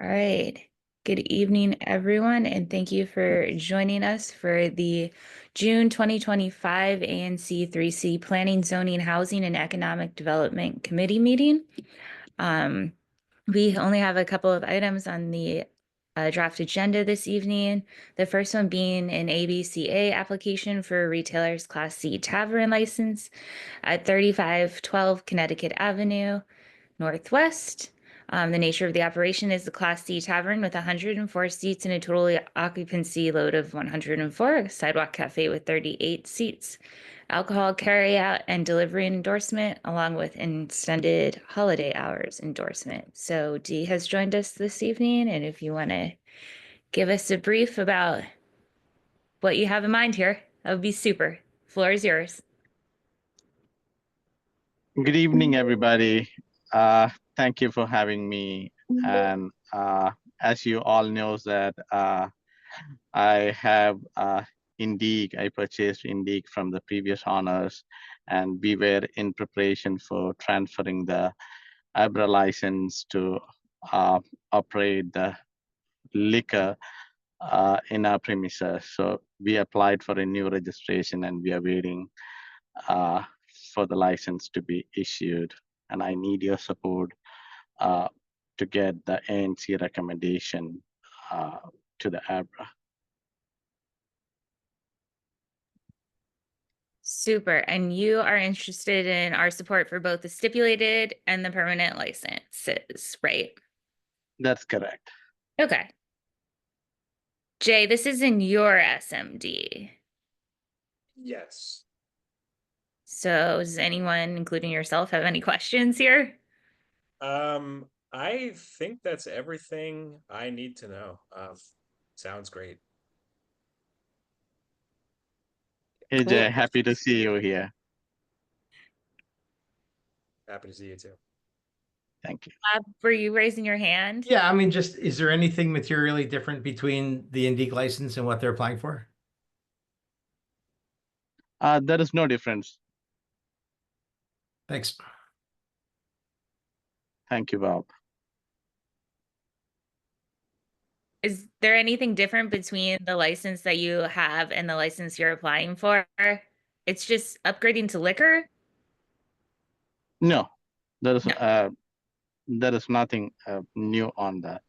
All right. Good evening, everyone, and thank you for joining us for the June 2025 ANC3C Planning, Zoning, Housing, and Economic Development Committee meeting. We only have a couple of items on the draft agenda this evening. The first one being an ABCA application for a retailer's Class C Tavern license at 3512 Connecticut Avenue Northwest. The nature of the operation is the Class C Tavern with 104 seats and a total occupancy load of 104, a Sidewalk Cafe with 38 seats, alcohol carryout and delivery endorsement, along with extended holiday hours endorsement. So Dee has joined us this evening, and if you want to give us a brief about what you have in mind here, that would be super. Floor is yours. Good evening, everybody. Thank you for having me. And as you all know that I have I purchased Indeed from the previous owners, and we were in preparation for transferring the ABRA license to operate the liquor in our premises. So we applied for a new registration and we are waiting for the license to be issued. And I need your support to get the ANC recommendation to the ABRA. Super. And you are interested in our support for both the stipulated and the permanent licenses, right? That's correct. Okay. Jay, this is in your SMD. Yes. So does anyone, including yourself, have any questions here? I think that's everything I need to know. Sounds great. Hey, Cool. Jay, happy to see you here. Happy to see you too. Thank you. Were you raising your hand? Yeah, I mean, just is there anything materially different between the Indeed license and what they're applying for? There is no difference. Thanks. Thank you, Bob. Is there anything different between the license that you have and the license you're applying for? It's just upgrading to liquor? No, there is No. there is nothing new on the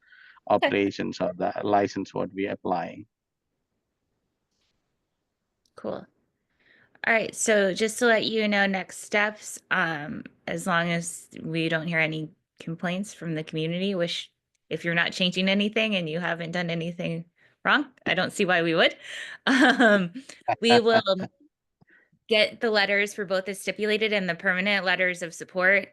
operations or the license what we are applying. Cool. All right, so just to let you know, next steps, as long as we don't hear any complaints from the community, which if you're not changing anything and you haven't done anything wrong, I don't see why we would. We will get the letters for both the stipulated and the permanent letters of support.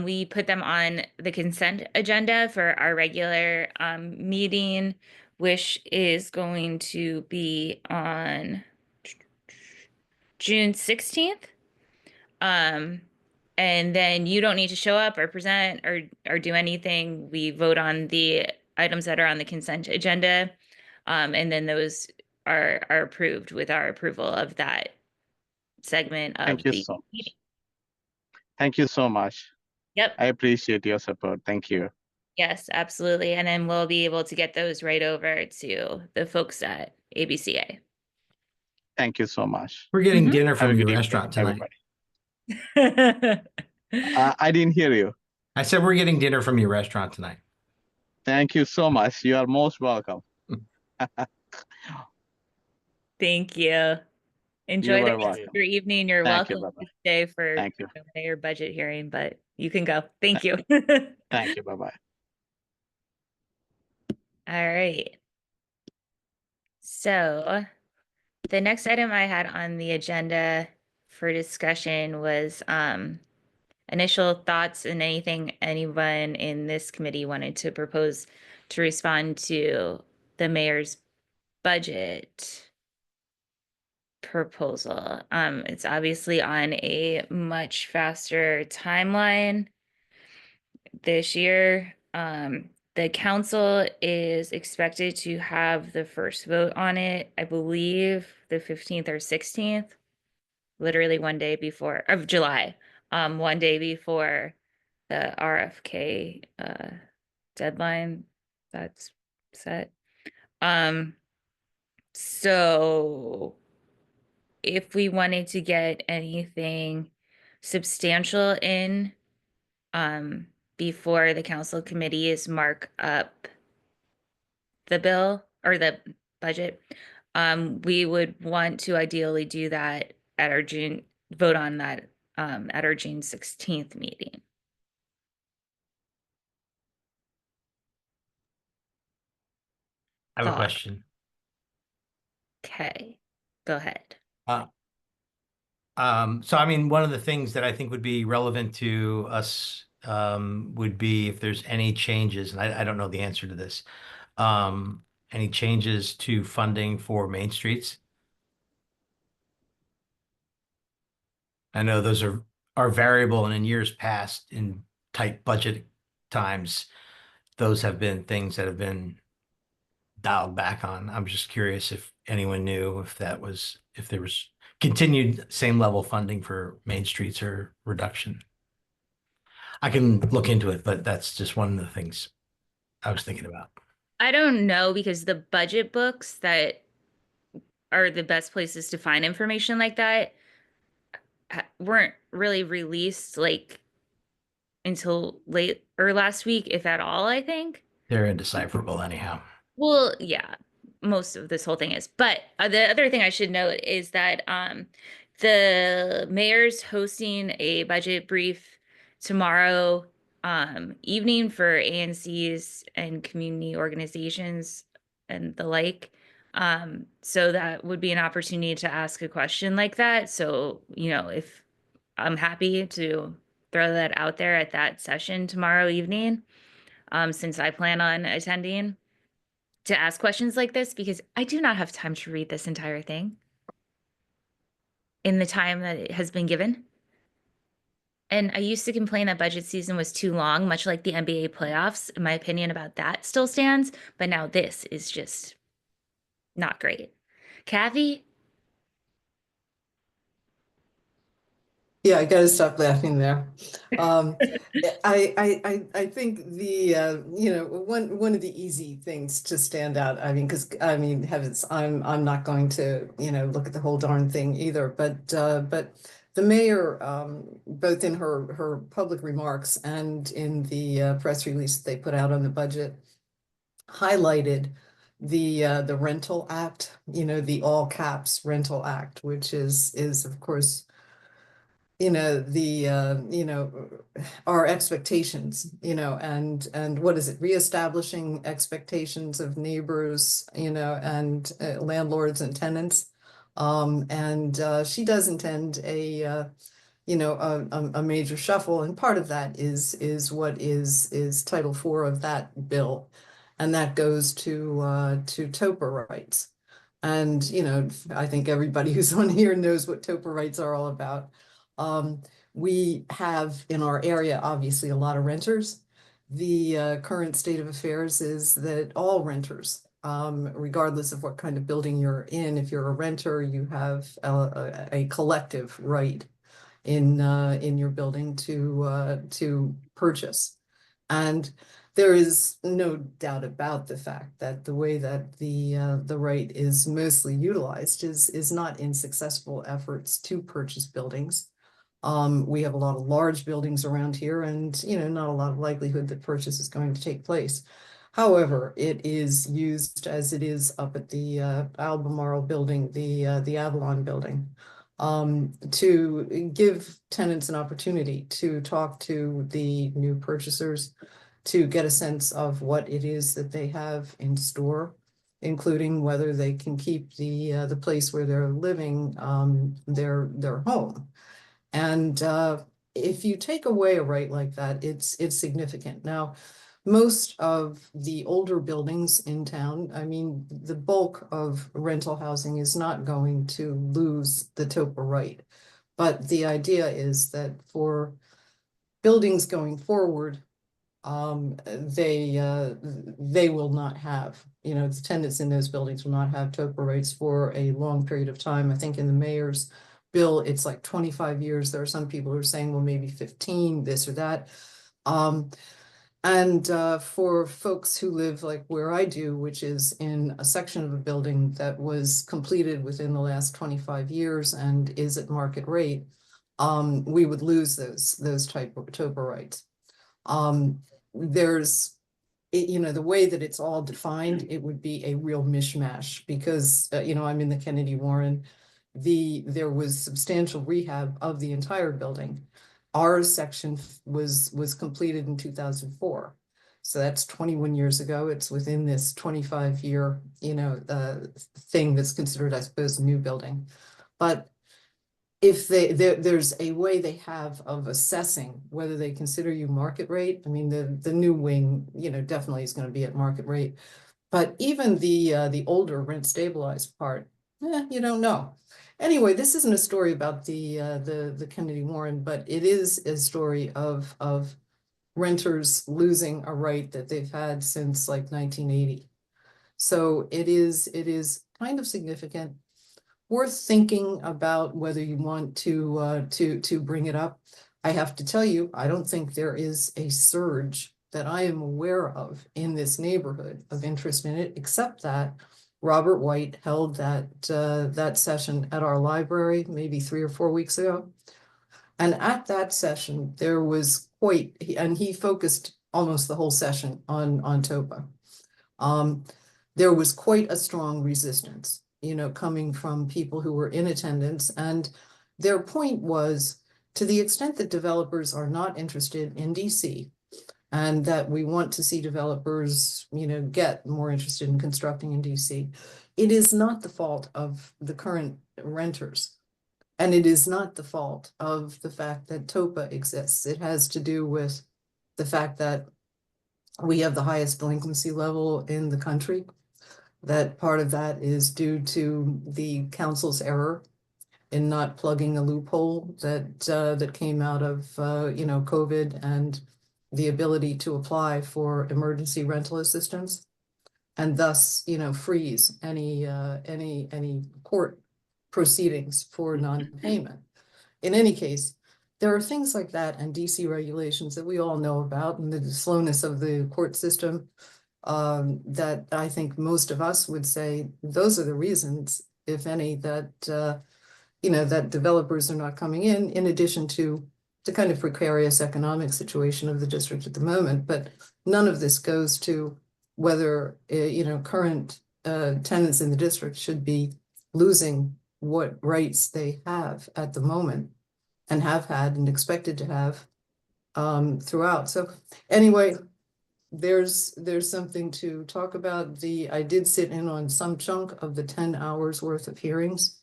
We put them on the consent agenda for our regular meeting, which is going to be on June 16th. And then you don't need to show up or present or do anything. We vote on the items that are on the consent agenda. And then those are approved with our approval of that segment of Thank you the so much. meeting. Thank you so much. Yep. I appreciate your support. Thank you. Yes, absolutely. And then we'll be able to get those right over to the folks at ABCA. Thank you so much. We're getting dinner Have a from good your evening, restaurant tonight. everybody. I didn't hear you. I said we're getting dinner from your restaurant tonight. Thank you so much. You are most welcome. Thank you. Enjoy You the are rest of welcome. your evening. You're Thank you. welcome Bye-bye. to stay for Thank you. your budget hearing, but you can go. Thank you. Thank you. Bye-bye. All right. So the next item I had on the agenda for discussion was initial thoughts and anything anyone in this committee wanted to propose to respond to the mayor's budget proposal. It's obviously on a much faster timeline this year. The council is expected to have the first vote on it, I believe the 15th or 16th, literally one day before of July, one day before the RFK deadline. That's set. So if we wanted to get anything substantial in, before the council committees mark up the bill or the budget, we would want to ideally do that at our vote on that, at our June 16th meeting. I have a Thought. question. Okay, go ahead. So I mean, one of the things that I think would be relevant to us would be if there's any changes, and I don't know the answer to this, any changes to funding for main streets. I know those are variable, and in years past, in tight budget times, those have been things that have been dialed back on. I'm just curious if anyone knew if there was continued same level funding for main streets or reduction. I can look into it, but that's just one of the things I was thinking about. I don't know, because the budget books that are the best places to find information like that weren't really released like until late or last week, if at all, I think. They're indecipherable anyhow. Well, yeah, most of this whole thing is. But the other thing I should note is that the mayor's hosting a budget brief tomorrow evening for ANCs and community organizations and the like. So that would be an opportunity to ask a question like that. So, if I'm happy to throw that out there at that session tomorrow evening, since I plan on attending, to ask questions like this, because I do not have time to read this entire thing in the time that it has been given. And I used to complain that budget season was too long, much like the NBA playoffs. My opinion about that still stands, but now this is just not great. Kathy? Yeah, I gotta stop laughing there. I think the one of the easy things to stand out. I mean, because heavens, I'm not going to look at the whole darn thing either. But the mayor, both in her public remarks and in the press release they put out on the budget, highlighted the Rental Act. The all caps Rental Act, which is of course our expectations, and what is it, reestablishing expectations of neighbors, and landlords and tenants. And she does intend a major shuffle, and part of that is what is Title IV of that bill, and that goes to TOPA rights. And I think everybody who's on here knows what TOPA rights are all about. We have in our area, obviously, a lot of renters. The current state of affairs is that all renters, regardless of what kind of building you're in, if you're a renter, you have a collective right in your building to purchase. And there is no doubt about the fact that the way that the right is mostly utilized is not in successful efforts to purchase buildings. We have a lot of large buildings around here, and not a lot of likelihood that purchase is going to take place. However, it is used as it is up at the Albemarle building, the Avalon building, to give tenants an opportunity to talk to the new purchasers, to get a sense of what it is that they have in store, including whether they can keep the place where they're living their home. And if you take away a right like that, it's significant. Now, most of the older buildings in town, I mean, the bulk of rental housing is not going to lose the TOPA right. But the idea is that for buildings going forward, they will not have, the tenants in those buildings will not have TOPA rights for a long period of time. I think in the mayor's bill, it's like 25 years. There are some people who are saying, well, maybe 15, this or that. And for folks who live like where I do, which is in a section of a building that was completed within the last 25 years and is at market rate, we would lose those type of TOPA rights. There's, you know, the way that it's all defined, it would be a real mishmash because, you know, I'm in the Kennedy Warren. There was substantial rehab of the entire building. Our section was completed in 2004. So that's 21 years ago. It's within this 25-year, you know, thing that's considered, I suppose, a new building. But if there's a way they have of assessing whether they consider you market rate. I mean, the new wing, you know, definitely is going to be at market rate. But even the older rent stabilized part, you don't know. Anyway, this isn't a story about the Kennedy Warren, but it is a story of renters losing a right that they've had since like 1980. So it is kind of significant, worth thinking about whether you want to bring it up. I have to tell you, I don't think there is a surge that I am aware of in this neighborhood of interest in it, except that Robert White held that session at our library maybe 3 or 4 weeks ago. And at that session, there was and he focused almost the whole session on TOPA. There was quite a strong resistance, you know, coming from people who were in attendance. And their point was, to the extent that developers are not interested in DC, and that we want to see developers, you know, get more interested in constructing in DC, it is not the fault of the current renters. And it is not the fault of the fact that TOPA exists. It has to do with the fact that we have the highest delinquency level in the country. That part of that is due to the council's error in not plugging a loophole that came out of you know, COVID and the ability to apply for emergency rental assistance, and thus, you know, freeze any court proceedings for non-payment. In any case, there are things like that and DC regulations that we all know about, and the slowness of the court system, that I think most of us would say those are the reasons, if any, that you know, that developers are not coming in addition to the kind of precarious economic situation of the district at the moment. But none of this goes to whether you know, current tenants in the district should be losing what rights they have at the moment and have had and expected to have throughout. So anyway, there's something to talk about. I did sit in on some chunk of the 10 hours worth of hearings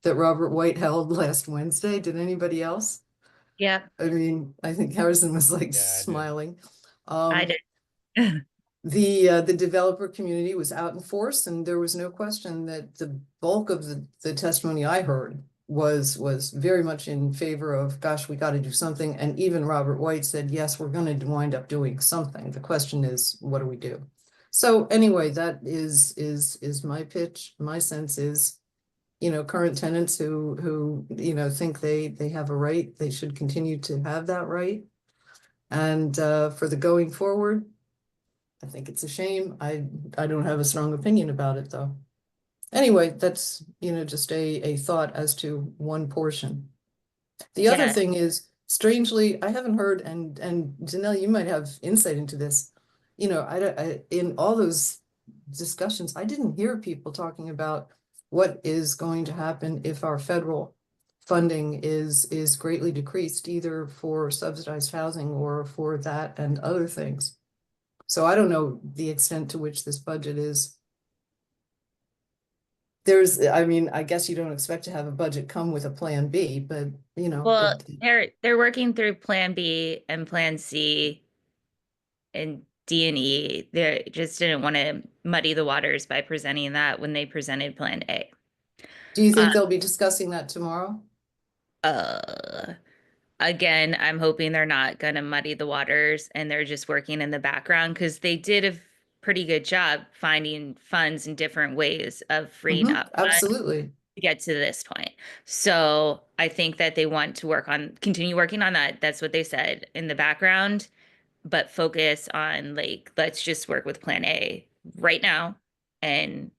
that Robert White held last Wednesday. Did anybody else? Yeah, I mean, I think Harrison was like Yeah, I did. smiling. I did. The developer community was out in force, and there was no question that the bulk of the testimony I heard was very much in favor of, gosh, we got to do something. And even Robert White said, yes, we're going to wind up doing something. The question is, what do we do? So anyway, that is my pitch. My sense is, you know, current tenants who you know, think they have a right, they should continue to have that right. And for the going forward, I think it's a shame. I don't have a strong opinion about it, though. Anyway, that's, you know, just a thought as to one portion. The other Yeah. thing is, strangely, I haven't heard, and Janelle, you might have insight into this. You know, I in all those discussions, I didn't hear people talking about what is going to happen if our federal funding is greatly decreased, either for subsidized housing or for that and other things. So I don't know the extent to which this budget is. I mean, I guess you don't expect to have a budget come with a plan B, but you know. Well, they're working through Plan B and Plan C and D and E. They just didn't want to muddy the waters by presenting that when they presented Plan A. Do you think they'll be discussing that tomorrow? Again, I'm hoping they're not going to muddy the waters and they're just working in the background, because they did a pretty good job finding funds in different ways of freeing up funds Absolutely. to get to this point. So I think that they want to continue working on that. That's what they said in the background. but focus on like, let's just work with plan A right now and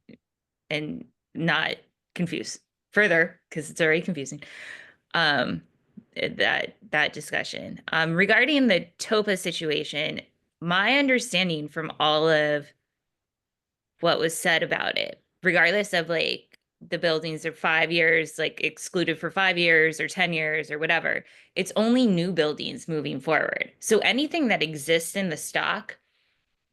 not confuse further because it's already confusing. That discussion. Regarding the TOPA situation, my understanding from all of what was said about it, regardless of like the buildings are 5 years, like excluded for 5 years or 10 years or whatever, it's only new buildings moving forward. So anything that exists in the stock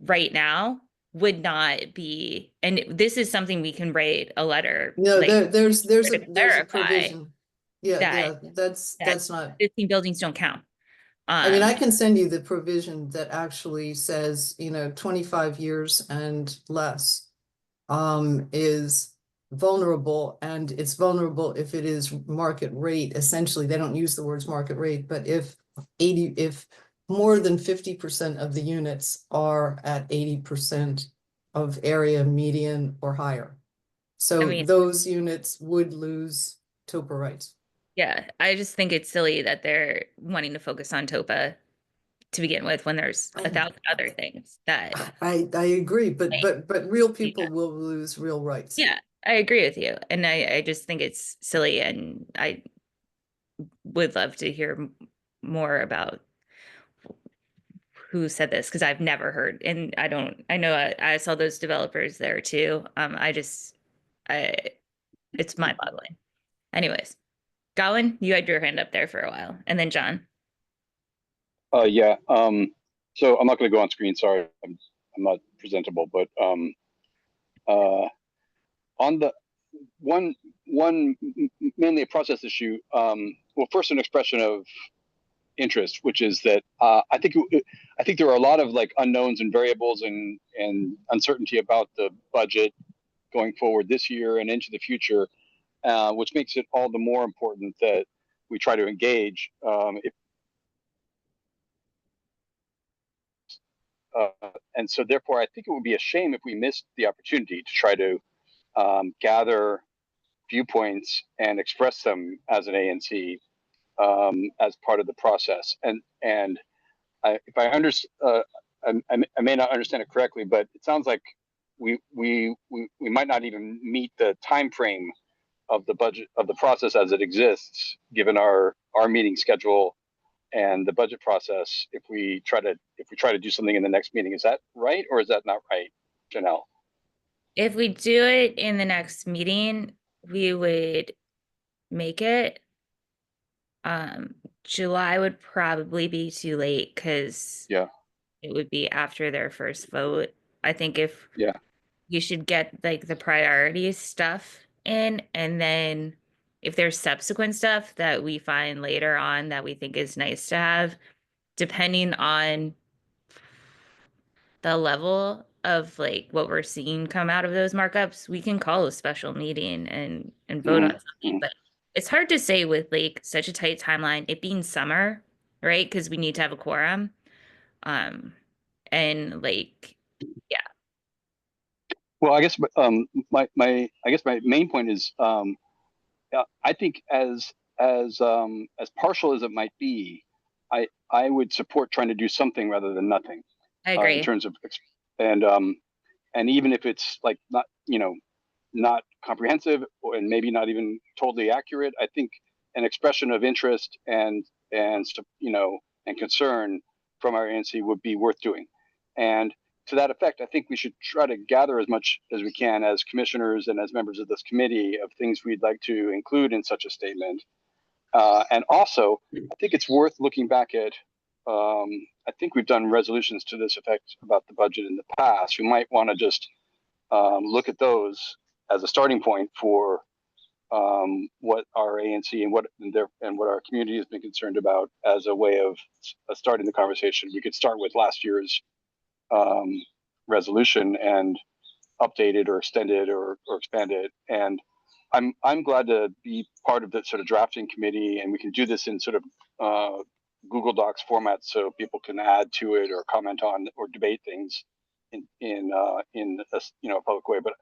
right now would not be, and this is something we can write a letter. No, like, there's to a clarify provision. Yeah, that that's not. existing buildings don't count. I mean, I can send you the provision that actually says, 25 years and less is vulnerable, and it's vulnerable if it is market rate. Essentially, they don't use the words market rate, but if more than 50% of the units are at 80% of area median or higher. So I mean, those units would lose TOPA rights. yeah, I just think it's silly that they're wanting to focus on TOPA to begin with when there's I a know. thousand other things that, I agree, but real people Yeah. will lose real rights. yeah, I agree with you. And I just think it's silly, and I would love to hear more about who said this because I've never heard, and I know I saw those developers there too. It's mind boggling. Anyways, Gowan, you had your hand up there for a while, and then John. Yeah. So I'm not going to go on screen. Sorry, I'm not presentable. But on the one mainly a process issue. Well, first an expression of interest, which is that I think there are a lot of like unknowns and variables and uncertainty about the budget going forward this year and into the future, which makes it all the more important that we try to engage. And so therefore, I think it would be a shame if we missed the opportunity to try to gather viewpoints and express them as an ANC as part of the process. And if I understand, I may not understand it correctly, but it sounds like we might not even meet the time frame of the budget of the process as it exists, given our meeting schedule and the budget process. If we try to do something in the next meeting, is that right or is that not right, Janelle? If we do it in the next meeting, we would make it. July would probably be too late because Yeah. it would be after their first vote. I think if Yeah. you should get like the priorities stuff in, and then if there's subsequent stuff that we find later on that we think is nice to have, depending on the level of like what we're seeing come out of those markups, we can call a special meeting and vote on something. But it's hard to say with like such a tight timeline, it being summer, right? Because we need to have a quorum. And like, yeah. Well, I guess my main point is I think as partial as it might be, I would support trying to do something rather than nothing. I agree. In terms of and even if it's like not comprehensive and maybe not even totally accurate, I think an expression of interest and concern from our ANC would be worth doing. And to that effect, I think we should try to gather as much as we can as commissioners and as members of this committee of things we'd like to include in such a statement. And also, I think it's worth looking back at. I think we've done resolutions to this effect about the budget in the past. We might want to just look at those as a starting point for what our ANC and what our community has been concerned about as a way of starting the conversation. We could start with last year's resolution and update it or extend it or expand it. And I'm glad to be part of the sort of drafting committee, and we can do this in sort of Google Docs format so people can add to it or comment on or debate things in a public way. But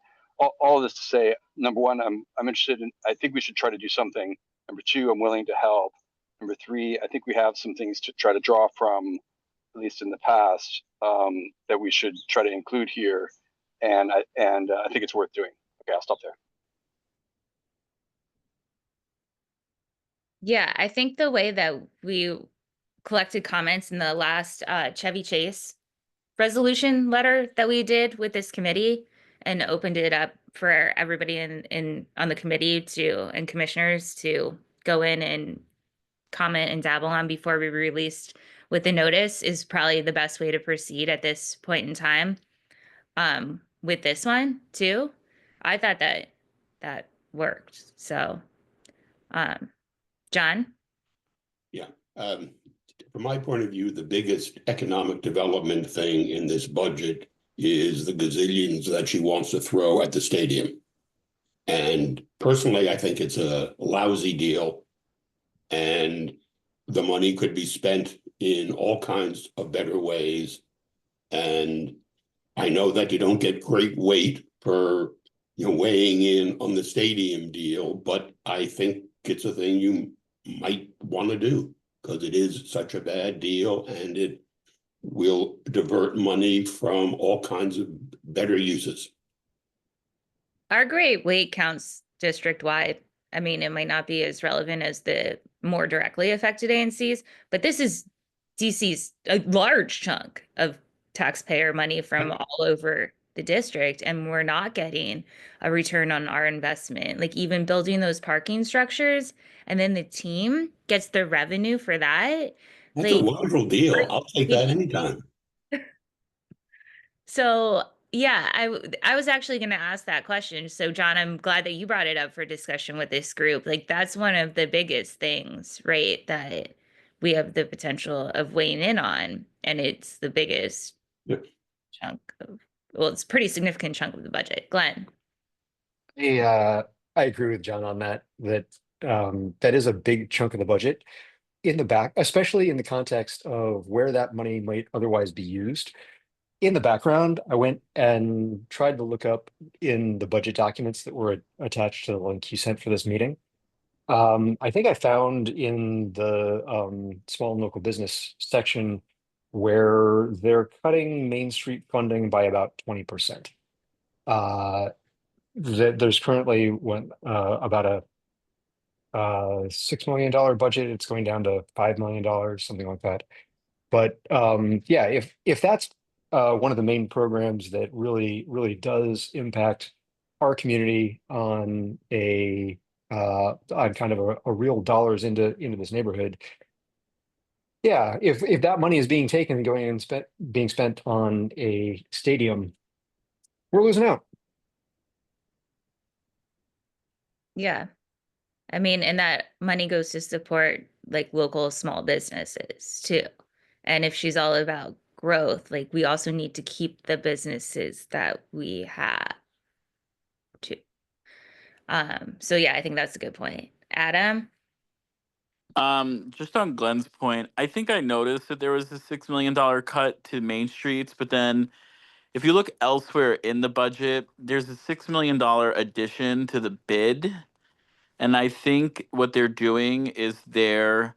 all of this to say, number one, I'm interested in. I think we should try to do something. Number two, I'm willing to help. Number three, I think we have some things to try to draw from at least in the past, that we should try to include here. And I think it's worth doing. Okay, I'll stop there. Yeah, I think the way that we collected comments in the last Chevy Chase resolution letter that we did with this committee and opened it up for everybody in on the committee to and commissioners to go in and comment and dabble on before we released with the notice is probably the best way to proceed at this point in time. With this one too, I thought that worked. So, John? Yeah. From my point of view, the biggest economic development thing in this budget is the gazillions that she wants to throw at the stadium. And personally, I think it's a lousy deal. And the money could be spent in all kinds of better ways. And I know that you don't get great weight for weighing in on the stadium deal, but I think it's a thing you might want to do because it is such a bad deal and it will divert money from all kinds of better uses. Our great weight counts district wide. I mean, it might not be as relevant as the more directly affected ANCs, but this is DC's a large chunk of taxpayer money from all over the district, and we're not getting a return on our investment. Like even building those parking structures, and then the team gets the revenue for that. That's a wonderful deal. I'll take that anytime. So yeah, I was actually going to ask that question. So John, I'm glad that you brought it up for discussion with this group. Like that's one of the biggest things, right? That we have the potential of weighing in on, and it's the biggest chunk of, well, it's a pretty significant chunk of the budget. Glenn. I agree with John on that, that is a big chunk of the budget in the back, especially in the context of where that money might otherwise be used. In the background, I went and tried to look up in the budget documents that were attached to the link you sent for this meeting. I think I found in the small and local business section where they're cutting Main Street funding by about 20%. There's currently about a $6 million budget. It's going down to $5 million, something like that. But yeah, if that's one of the main programs that really does impact our community on on kind of a real dollars into this neighborhood. Yeah, if that money is being taken and going and being spent on a stadium, we're losing out. Yeah. I mean, and that money goes to support like local small businesses too. And if she's all about growth, like we also need to keep the businesses that we have too. So yeah, I think that's a good point. Adam? Just on Glenn's point, I think I noticed that there was a $6 million cut to Main Streets, but then if you look elsewhere in the budget, there's a $6 million addition to the bid. And I think what they're doing is there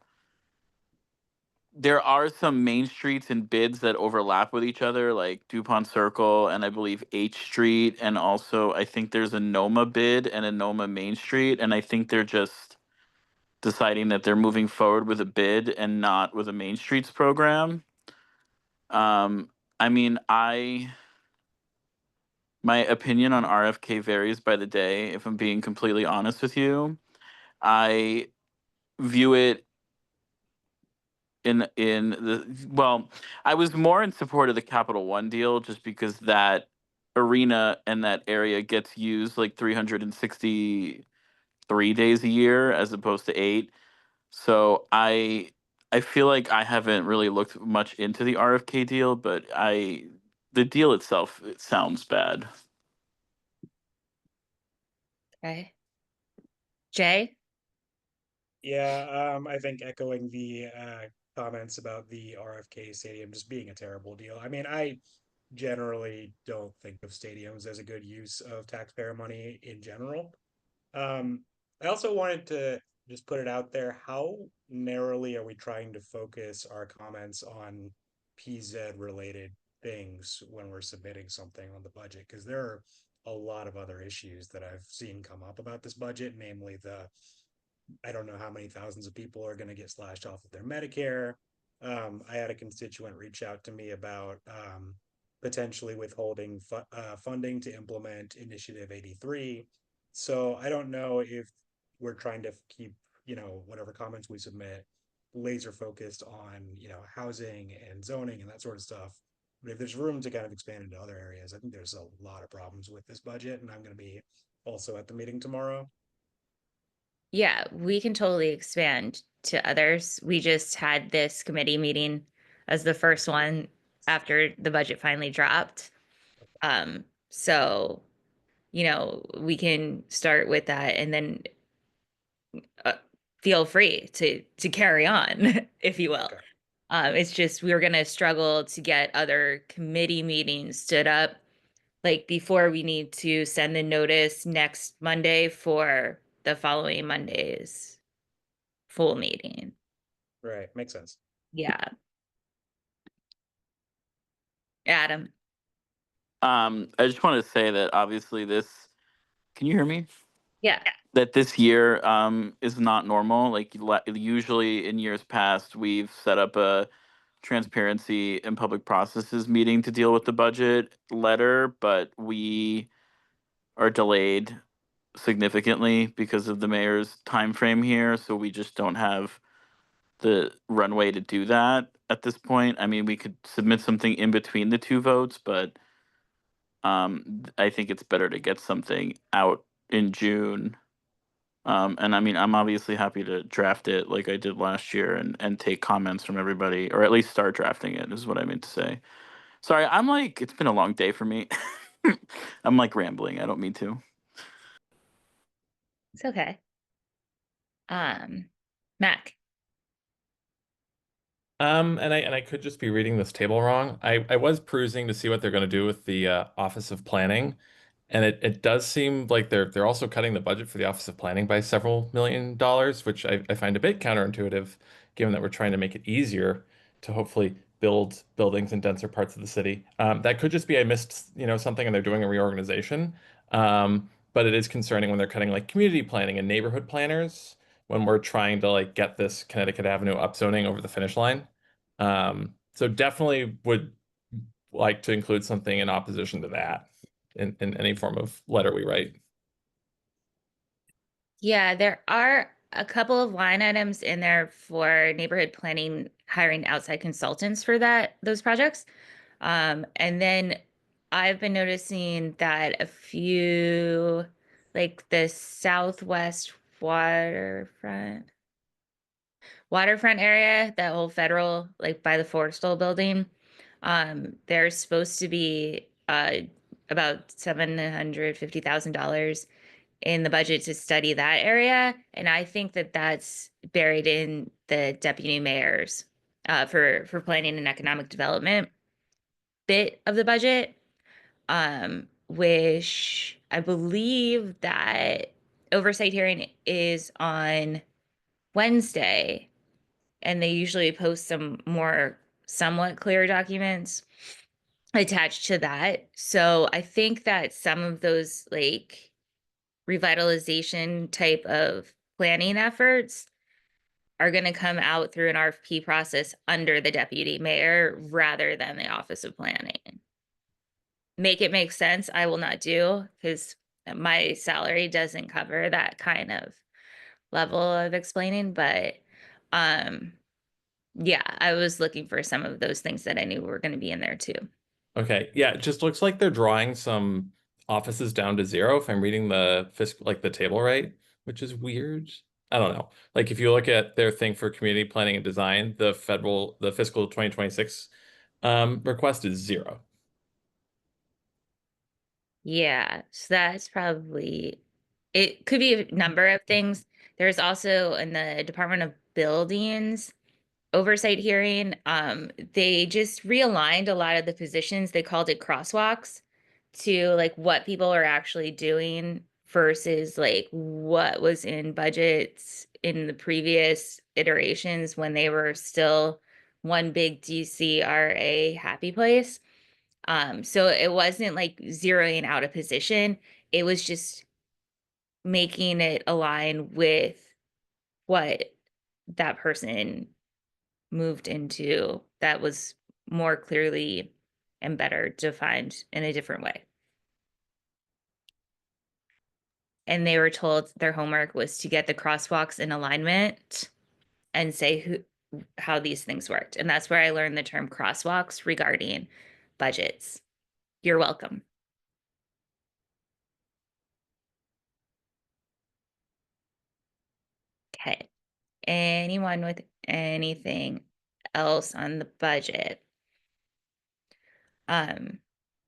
are some main streets and bids that overlap with each other, like DuPont Circle and I believe H Street. And also I think there's a Noma bid and a Noma Main Street. And I think they're just deciding that they're moving forward with a bid and not with a Main Streets program. I mean, my opinion on RFK varies by the day, if I'm being completely honest with you. I view it I was more in support of the Capital One deal just because that arena and that area gets used like 363 days a year as opposed to 8. So I feel like I haven't really looked much into the RFK deal, but the deal itself, it sounds bad. Okay. Jay? Yeah, I think echoing the comments about the RFK stadium just being a terrible deal. I mean, I generally don't think of stadiums as a good use of taxpayer money in general. I also wanted to just put it out there, how narrowly are we trying to focus our comments on PZ related things when we're submitting something on the budget, because there are a lot of other issues that I've seen come up about this budget, namely I don't know how many thousands of people are going to get slashed off of their Medicare. I had a constituent reach out to me about potentially withholding funding to implement Initiative 83. So I don't know if we're trying to keep, whatever comments we submit laser focused on, housing and zoning and that sort of stuff. But if there's room to kind of expand into other areas, I think there's a lot of problems with this budget. And I'm going to be also at the meeting tomorrow. Yeah, we can totally expand to others. We just had this committee meeting as the first one after the budget finally dropped. So, we can start with that and then feel free to carry on, if you will. Okay. It's just we were gonna struggle to get other committee meetings stood up like before we need to send the notice next Monday for the following Monday's full meeting. Right. Makes sense. Yeah. Adam. I just want to say that obviously can you hear me? Yeah. That this year is not normal. Like usually in years past, we've set up a transparency and public processes meeting to deal with the budget letter, but we are delayed significantly because of the mayor's time frame here. So we just don't have the runway to do that at this point. I mean, we could submit something in between the two votes, but I think it's better to get something out in June. And I mean, I'm obviously happy to draft it like I did last year and take comments from everybody, or at least start drafting it, is what I meant to say. Sorry, it's been a long day for me. I'm like rambling. I don't mean to. It's okay. Mac. And I could just be reading this table wrong. I was perusing to see what they're going to do with the Office of Planning, and it does seem like they're also cutting the budget for the Office of Planning by several $1 million, which I find a bit counterintuitive, given that we're trying to make it easier to hopefully build buildings in denser parts of the city. That could just be I missed something and they're doing a reorganization. But it is concerning when they're cutting like community planning and neighborhood planners when we're trying to like get this Connecticut Avenue upzoning over the finish line. So definitely would like to include something in opposition to that in any form of letter we write. Yeah, there are a couple of line items in there for neighborhood planning, hiring outside consultants for those projects. And then I've been noticing that a few, like the Southwest waterfront area, that whole federal, like by the Forrestal building, there's supposed to be about $750,000 in the budget to study that area. And I think that that's buried in the deputy mayor's for planning and economic development bit of the budget, which I believe that oversight hearing is on Wednesday, and they usually post some more somewhat clear documents attached to that. So I think that some of those like revitalization type of planning efforts are going to come out through an RFP process under the deputy mayor rather than the Office of Planning. Make it make sense. I will not do, because my salary doesn't cover that kind of level of explaining, but yeah, I was looking for some of those things that I knew were going to be in there too. Okay, yeah, it just looks like they're drawing some offices down to zero if I'm reading the the table right, which is weird. I don't know. Like if you look at their thing for community planning and design, the fiscal 2026 request is zero. Yeah, so that's probably, it could be a number of things. There's also in the Department of Buildings oversight hearing, they just realigned a lot of the positions. They called it crosswalks to like what people are actually doing versus like what was in budgets in the previous iterations when they were still one big DCRA happy place. So it wasn't like zeroing out a position. It was just making it align with what that person moved into that was more clearly and better defined in a different way. And they were told their homework was to get the crosswalks in alignment and say how these things worked. And that's where I learned the term crosswalks regarding budgets. You're welcome. Okay. Anyone with anything else on the budget?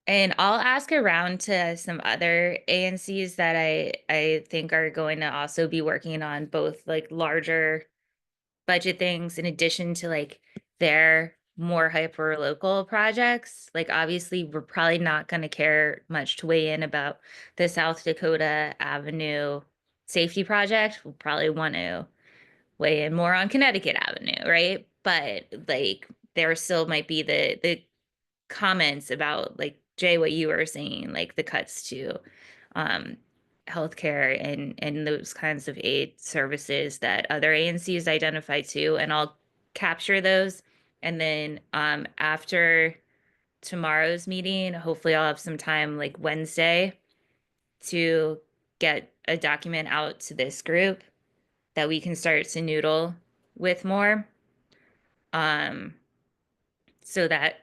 And I'll ask around to some other ANCs that I think are going to also be working on both like larger budget things in addition to like their more hyper local projects. Like obviously we're probably not going to care much to weigh in about the South Dakota Avenue safety project. We'll probably want to weigh in more on Connecticut Avenue, right? But like there still might be the comments about like Jay, what you were saying, like the cuts to healthcare and those kinds of aid services that other ANCs identify too, and I'll capture those. And then after tomorrow's meeting, hopefully I'll have some time like Wednesday to get a document out to this group that we can start to noodle with more. So that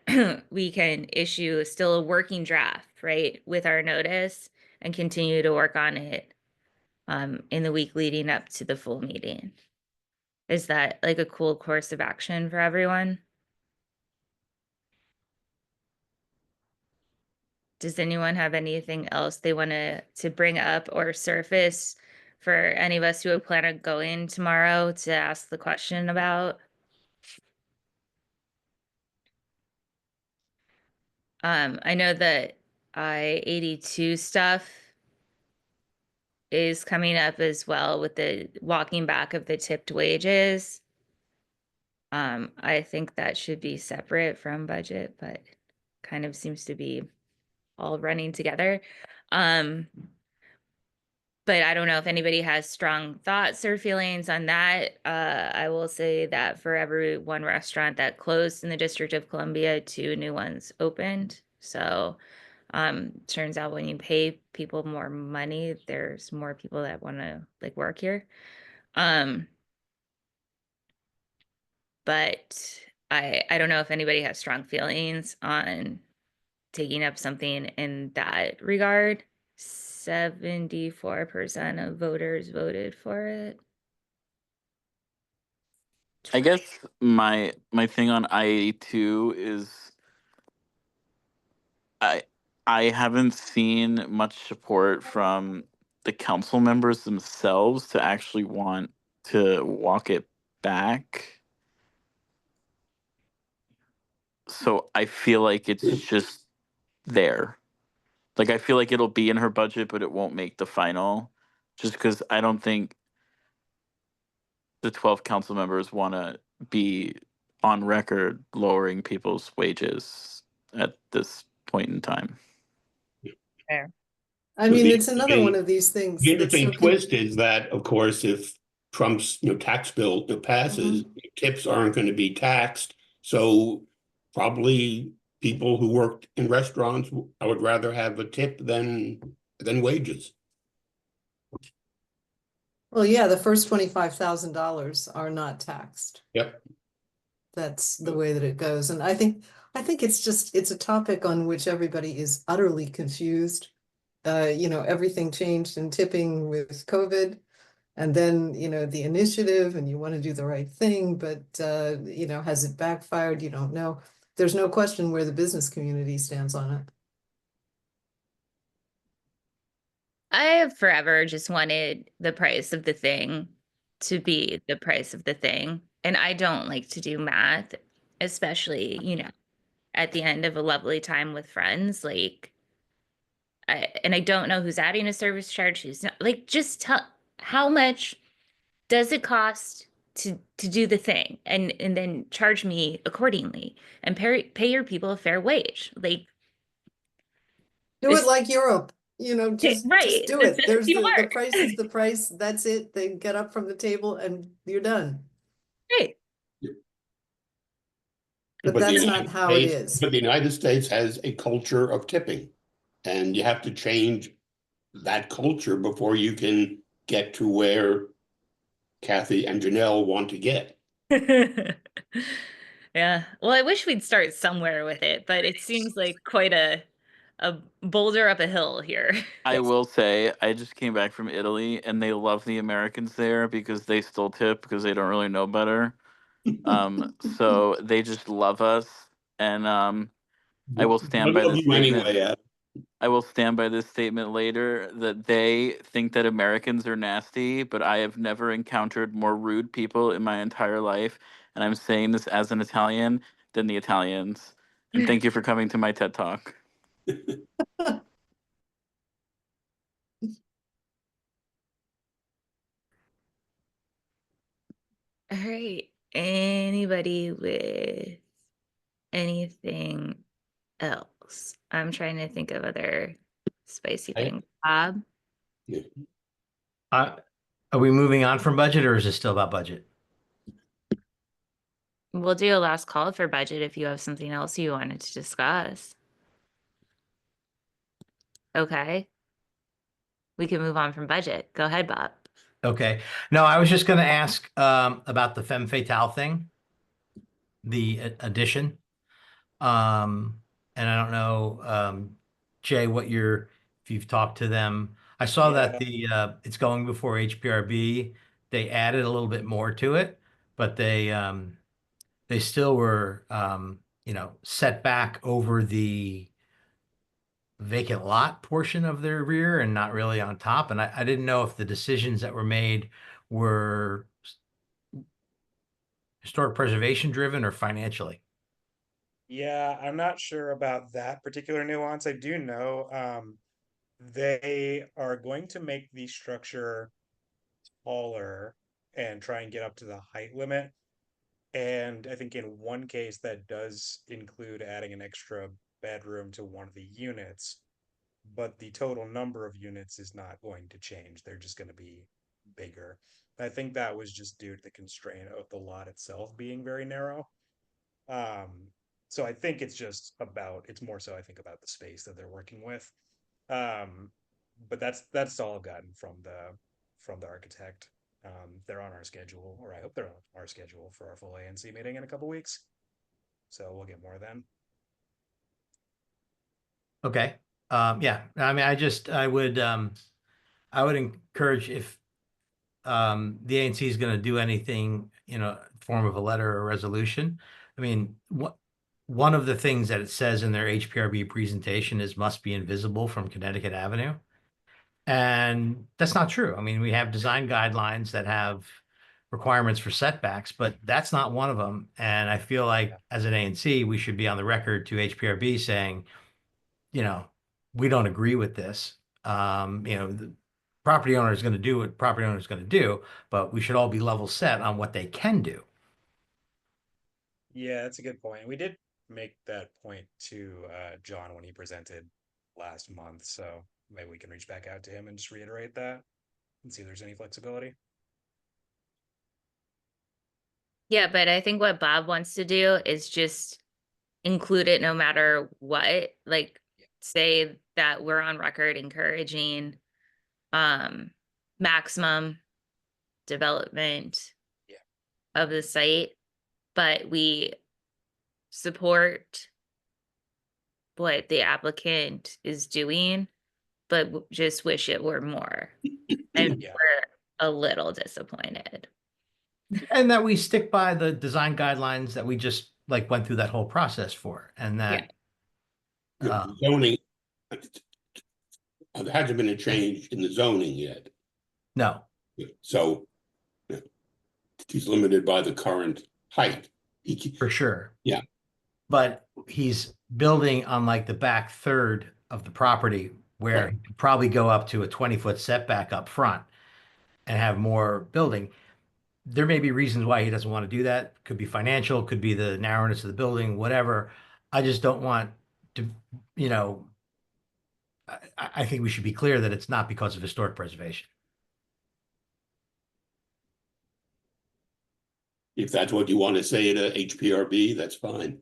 we can issue still a working draft, right, with our notice and continue to work on it in the week leading up to the full meeting. Is that like a cool course of action for everyone? Does anyone have anything else they want to bring up or surface for any of us who have planned on going tomorrow to ask the question about? I know that I-82 stuff is coming up as well with the walking back of the tipped wages. I think that should be separate from budget, but kind of seems to be all running together. But I don't know if anybody has strong thoughts or feelings on that. I will say that for every one restaurant that closed in the District of Columbia, 2 new ones opened. So turns out when you pay people more money, there's more people that want to like work here. But I don't know if anybody has strong feelings on taking up something in that regard. 74% of voters voted for it. I guess my thing on I-82 is I haven't seen much support from the council members themselves to actually want to walk it back. So I feel like it's just there. Like I feel like it'll be in her budget, but it won't make the final. Just because I don't think the 12 council members want to be on record lowering people's wages at this point in time. Fair. I So mean, the it's another one of these things. The that's interesting so twist is that, of course, if Trump's tax bill passes, tips aren't going to be taxed. So probably people who worked in restaurants, I would rather have a tip than wages. Well, yeah, the first $25,000 are not taxed. Yep. That's the way that it goes. And I think it's a topic on which everybody is utterly confused. Everything changed in tipping with COVID. And then, the initiative, and you want to do the right thing, but has it backfired? You don't know. There's no question where the business community stands on it. I have forever just wanted the price of the thing to be the price of the thing. And I don't like to do math, especially, at the end of a lovely time with friends. Like, I don't know who's adding a service charge, who's not. Like, just tell how much does it cost to do the thing and then charge me accordingly and pay your people a fair wage. Like, Do it It's- like Europe, just right. do it. There's the Teamwork. price is the price. That's it. They get up from the table and you're done. Right. But the that's not United how it States- is. But the United States has a culture of tipping, and you have to change that culture before you can get to where Kathy and Janelle want to get. Yeah. Well, I wish we'd start somewhere with it, but it seems like quite a boulder up a hill here. I will say, I just came back from Italy, and they love the Americans there because they still tip because they don't really know better. So they just love us, and I will stand by love this you statement. anyway, Adam. I will stand by this statement later that they think that Americans are nasty, but I have never encountered more rude people in my entire life, and I'm saying this as an Italian, than the Italians. And thank you for coming to my TED Talk. All right. Anybody with anything else? I'm trying to think of other spicy things. Bob? Are we moving on from budget, or is it still about budget? We'll do a last call for budget if you have something else you wanted to discuss. Okay. We can move on from budget. Go ahead, Bob. Okay. No, I was just going to ask about the femme fatale thing, the addition. And I don't know, Jay, if you've talked to them. I saw that it's going before HPRB. They added a little bit more to it, but they still were, set back over the vacant lot portion of their rear and not really on top. And I didn't know if the decisions that were made were historic preservation driven or financially. Yeah, I'm not sure about that particular nuance. I do know they are going to make the structure taller and try and get up to the height limit. And I think in one case that does include adding an extra bedroom to one of the units, but the total number of units is not going to change. They're just going to be bigger. I think that was just due to the constraint of the lot itself being very narrow. So I think it's more so I think about the space that they're working with. But that's all I've gotten from the architect. They're on our schedule, or I hope they're on our schedule for our full ANC meeting in a couple weeks. So we'll get more then. Okay. Yeah. I mean, I would encourage if the ANC is going to do anything, form of a letter or resolution. I mean, one of the things that it says in their HPRB presentation is must be invisible from Connecticut Avenue. And that's not true. I mean, we have design guidelines that have requirements for setbacks, but that's not one of them. And I feel like as an ANC, we should be on the record to HPRB saying, we don't agree with this. The property owner is going to do what property owner is going to do, but we should all be level set on what they can do. Yeah, that's a good point. We did make that point to John when he presented last month, so maybe we can reach back out to him and just reiterate that and see if there's any flexibility. Yeah, but I think what Bob wants to do is just include it no matter what. Like, say that we're on record encouraging maximum development of the site, but we support what the applicant is doing, but just wish it were more. And we're a little disappointed. And that we stick by the design guidelines that we just went through that whole process for. And that zoning, there hasn't been a change in the zoning yet. No. So he's limited by the current height. For sure. Yeah. But he's building on the back third of the property where he could probably go up to a 20-foot setback up front and have more building. there may be reasons why he doesn't want to do that. Could be financial, could be the narrowness of the building, whatever. I just don't want to, you know, I think we should be clear that it's not because of historic preservation. If that's what you want to say to HPRB, that's fine.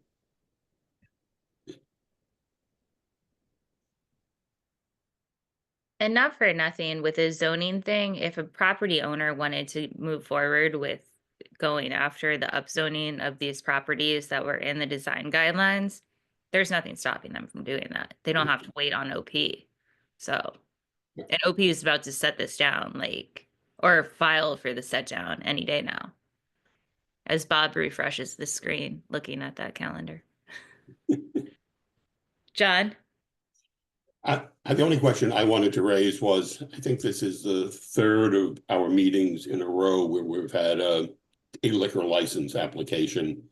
And not for nothing with a zoning thing, if a property owner wanted to move forward with going after the upzoning of these properties that were in the design guidelines, there's nothing stopping them from doing that. They don't have to wait on OP. So, and OP is about to set this down, like, or file for the set down any day now. As Bob refreshes the screen, looking at that calendar. John? The only question I wanted to raise was, I think this is the third of our meetings in a row where we've had a liquor license application.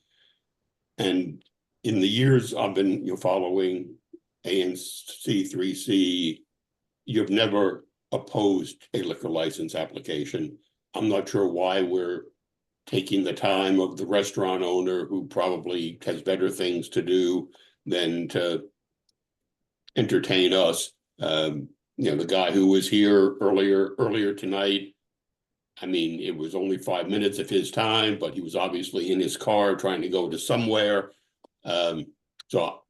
And in the years I've been following ANC3C, you've never opposed a liquor license application. I'm not sure why we're taking the time of the restaurant owner who probably has better things to do than to entertain us. The guy who was here earlier tonight, I mean, it was only 5 minutes of his time, but he was obviously in his car trying to go to somewhere. So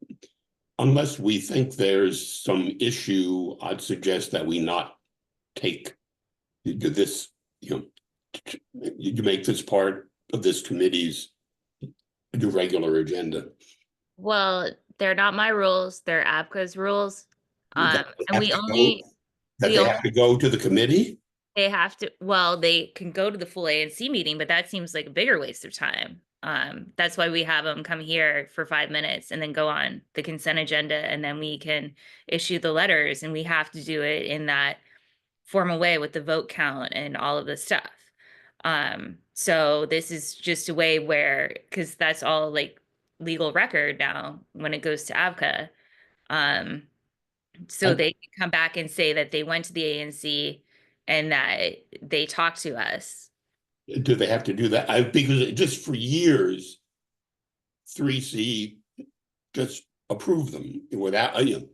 unless we think there's some issue, I'd suggest that we not take this, you make this part of this committee's regular agenda. Well, they're not my rules, they're ABCA's rules. And we have to go to the committee? They have to, well, they can go to the full ANC meeting, but that seems like a bigger waste of time. That's why we have them come here for 5 minutes and then go on the consent agenda, and then we can issue the letters, and we have to do it in that formal way with the vote count and all of the stuff. So this is just a way where, because that's all like legal record now when it goes to ABCA. So they can come back and say that they went to the ANC and that they talked to us. Do they have to do that? Because just for years, 3C just approved them without, you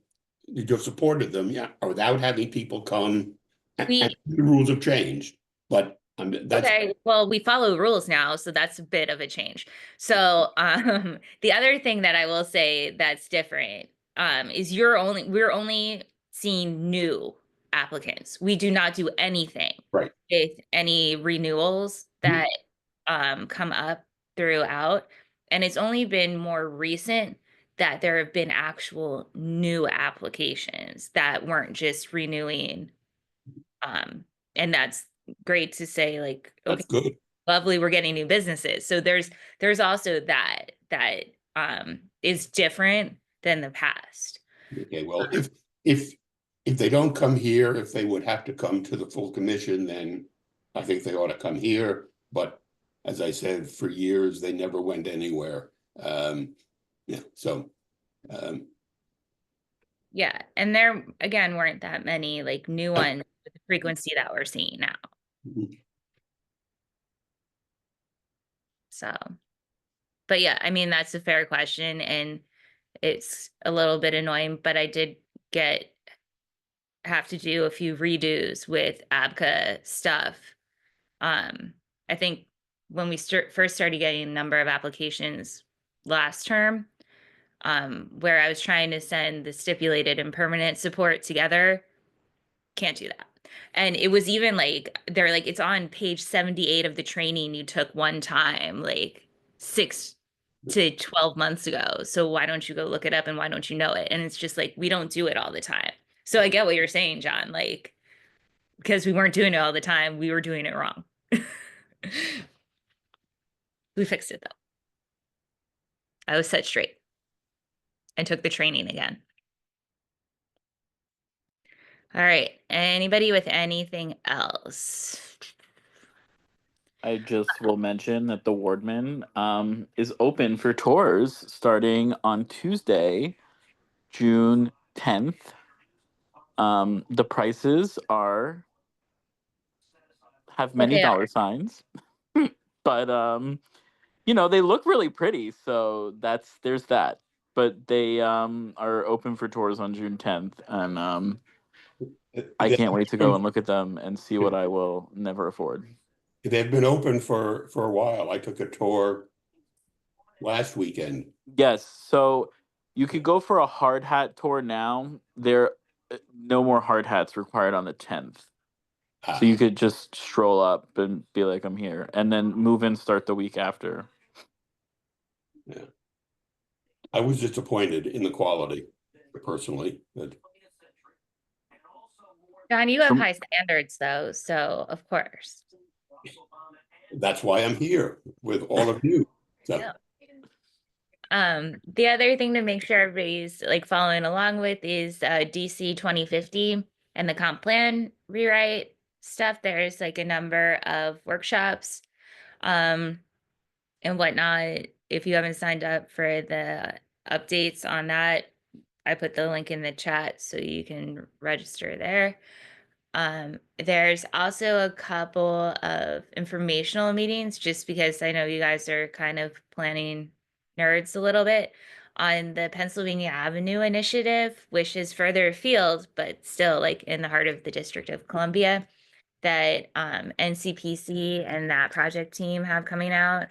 just supported them, without having people come. And the rules have changed, but that's okay. Well, we follow rules now, so that's a bit of a change. So the other thing that I will say that's different is we're only seeing new applicants. We do not do anything right with any renewals that come up throughout. And it's only been more recent that there have been actual new applications that weren't just renewing. And that's great to say, like, that's okay, good. Lovely, we're getting new businesses. So there's also that is different than the past. Okay, well, if they don't come here, if they would have to come to the full commission, then I think they ought to come here. But as I said, for years they never went anywhere. Yeah, and there again weren't that many like new ones with the frequency that we're seeing now. So, but yeah, I mean, that's a fair question, and it's a little bit annoying, but I did have to do a few redos with ABCA stuff. I think when we first started getting a number of applications last term, where I was trying to send the stipulated and permanent support together, can't do that. And it was even like, they're like, it's on page 78 of the training you took one time, like 6 to 12 months ago. So why don't you go look it up, and why don't you know it? And it's just like, we don't do it all the time. So I get what you're saying, John, like, because we weren't doing it all the time, we were doing it wrong. We fixed it though. I was set straight and took the training again. All right. Anybody with anything else? I just will mention that the Wardman is open for tours starting on Tuesday, June 10th. The prices have many dollar signs. But they look really pretty, so there's that. But they are open for tours on June 10th, and I can't wait to go and look at them and see what I will never afford. They've been open for a while. I took a tour last weekend. Yes, so you could go for a hard hat tour now. There no more hard hats required on the 10th. So you could just stroll up and be like, I'm here, and then move in, start the week after. Yeah. I was disappointed in the quality, personally. But John, you have high standards though, so of course. that's why I'm here with all of you. So. Yeah. The other thing to make sure everybody's like following along with is DC 2050 and the comp plan rewrite stuff. There's like a number of workshops and whatnot. If you haven't signed up for the updates on that, I put the link in the chat so you can register there. There's also a couple of informational meetings, just because I know you guys are kind of planning nerds a little bit on the Pennsylvania Avenue initiative, which is further afield, but still like in the heart of the District of Columbia, that NCPC and that project team have coming out.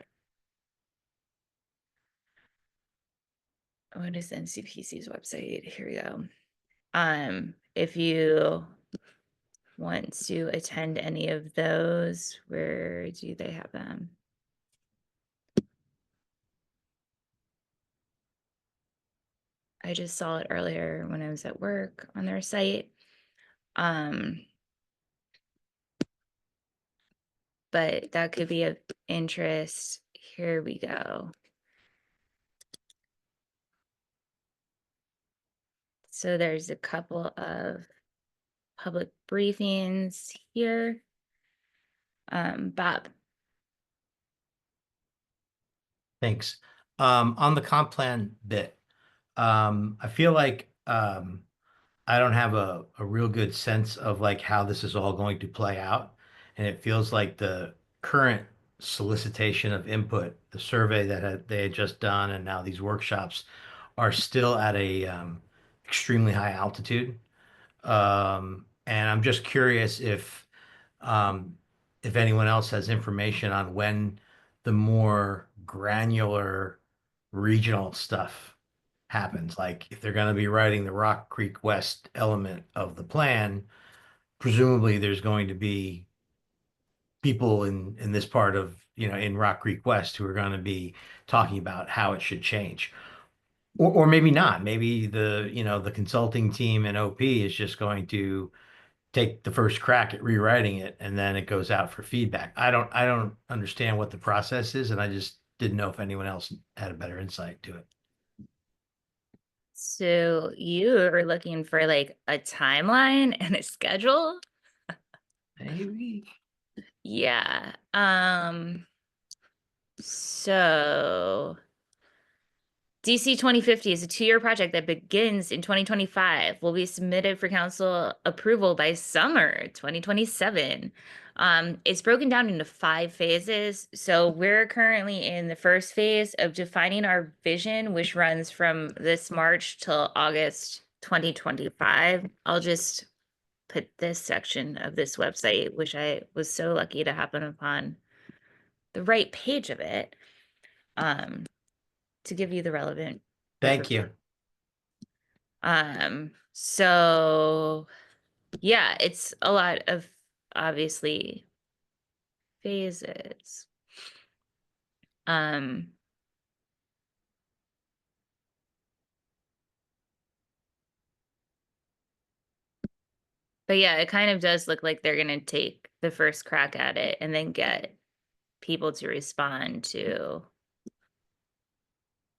What is NCPC's website? Here we go. If you want to attend any of those, where do they have them? I just saw it earlier when I was at work on their site. But that could be of interest. Here we go. So there's a couple of public briefings here. Bob. Thanks. On the comp plan bit, I feel like I don't have a real good sense of like how this is all going to play out. And it feels like the current solicitation of input, the survey that they had just done, and now these workshops are still at a extremely high altitude. And I'm just curious if anyone else has information on when the more granular regional stuff happens. Like if they're going to be writing the Rock Creek West element of the plan, presumably there's going to be people in this part of, in Rock Creek West who are going to be talking about how it should change. Or maybe not. Maybe the consulting team in OP is just going to take the first crack at rewriting it, and then it goes out for feedback. I don't understand what the process is, and I just didn't know if anyone else had a better insight to it. So you are looking for like a timeline and a schedule? Maybe. Yeah. So DC 2050 is a 2-year project that begins in 2025, will be submitted for council approval by summer 2027. It's broken down into 5 phases. So we're currently in the first phase of defining our vision, which runs from this March till August 2025. I'll just put this section of this website, which I was so lucky to happen upon the right page of it, to give you the relevant. Thank you. So yeah, it's a lot of obviously phases. But yeah, it kind of does look like they're gonna take the first crack at it and then get people to respond to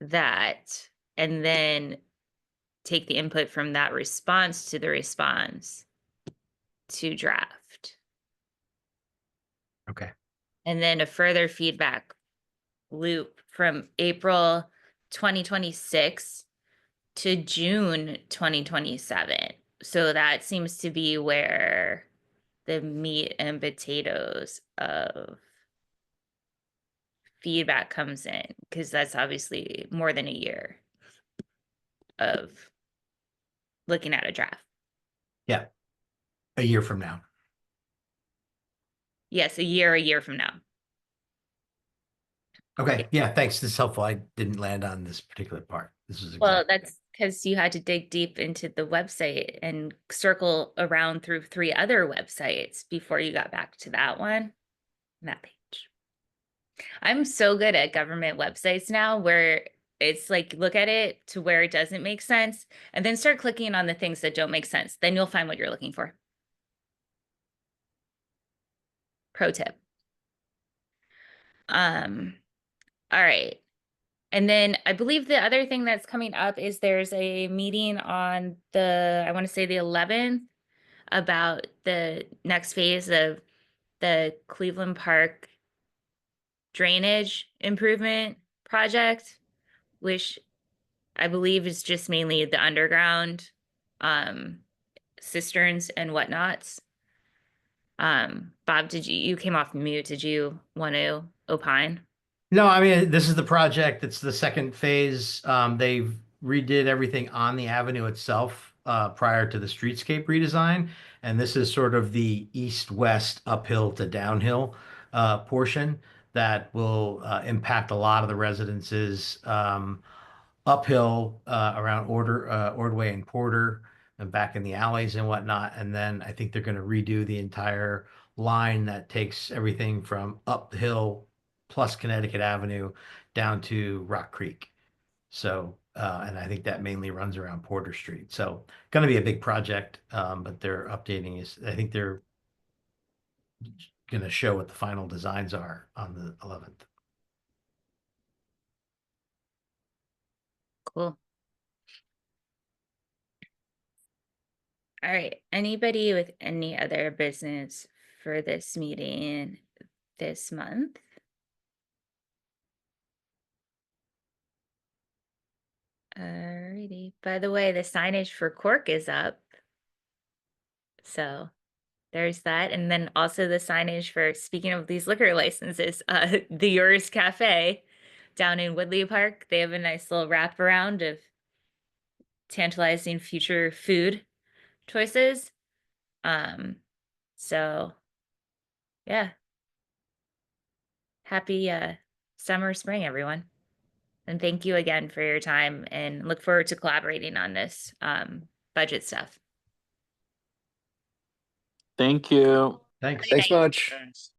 that, and then take the input from that response to the response to draft. Okay. And then a further feedback loop from April 2026 to June 2027. So that seems to be where the meat and potatoes of feedback comes in, because that's obviously more than a year of looking at a draft. Yeah. A year from now. Yes, a year from now. Okay. Yeah. Thanks. This is helpful. I didn't land on this particular part. This is Well, exactly. that's because you had to dig deep into the website and circle around through 3 other websites before you got back to that one, that page. I'm so good at government websites now where it's like, look at it to where it doesn't make sense and then start clicking on the things that don't make sense. Then you'll find what you're looking for. Pro tip. All right. And then I believe the other thing that's coming up is there's a meeting on I want to say the 11th, about the next phase of the Cleveland Park drainage improvement project, which I believe is just mainly the underground cisterns and whatnots. Bob, you came off mute. Did you want to opine? No, I mean, this is the project. It's the second phase. They've redid everything on the avenue itself prior to the streetscape redesign. And this is sort of the east-west uphill to downhill portion that will impact a lot of the residences uphill around Ordway and Porter and back in the alleys and whatnot. And then I think they're going to redo the entire line that takes everything from uphill plus Connecticut Avenue down to Rock Creek. So, and I think that mainly runs around Porter Street. So going to be a big project, but they're updating is, I think they're going to show what the final designs are on the 11th. Cool. All right. Anybody with any other business for this meeting this month? Alrighty. By the way, the signage for Cork is up. So there's that. And then also the signage for, speaking of these liquor licenses, the Yours Cafe down in Woodley Park. They have a nice little wraparound of tantalizing future food choices. So yeah. Happy summer, spring, everyone. And thank you again for your time, and look forward to collaborating on this budget stuff. Thank you. Thanks. Thanks much. Thanks.